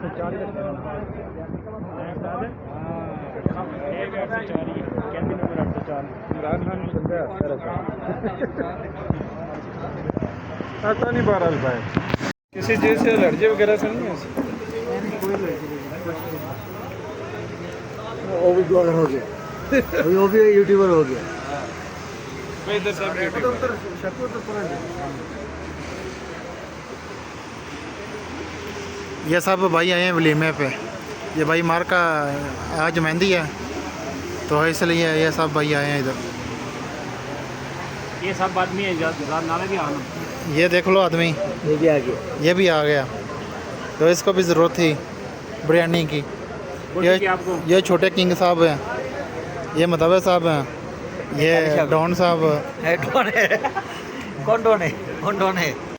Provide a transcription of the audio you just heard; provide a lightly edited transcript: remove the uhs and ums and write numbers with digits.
ऐसा नहीं बहरहाल भाई, किसी चीज़ से एलर्जी वगैरह से नहीं है? वो भी ब्लॉगर हो गया, अभी वो भी यूट्यूबर हो गया। मैं इधर सब यूट्यूबर। ये सब भाई आए हैं वलीमे पे। ये भाई मार का आज मेहंदी है तो इसलिए ये सब भाई आए हैं इधर। ये सब आदमी है नाले भी आना। ये देख लो आदमी, ये भी आ गया। ये भी आ गया तो इसको भी ज़रूरत थी बिरयानी की। ये छोटे किंग साहब हैं, ये मतवे साहब हैं, ये डॉन साहब। कौन है? कौन डॉन है? कौन डॉन है?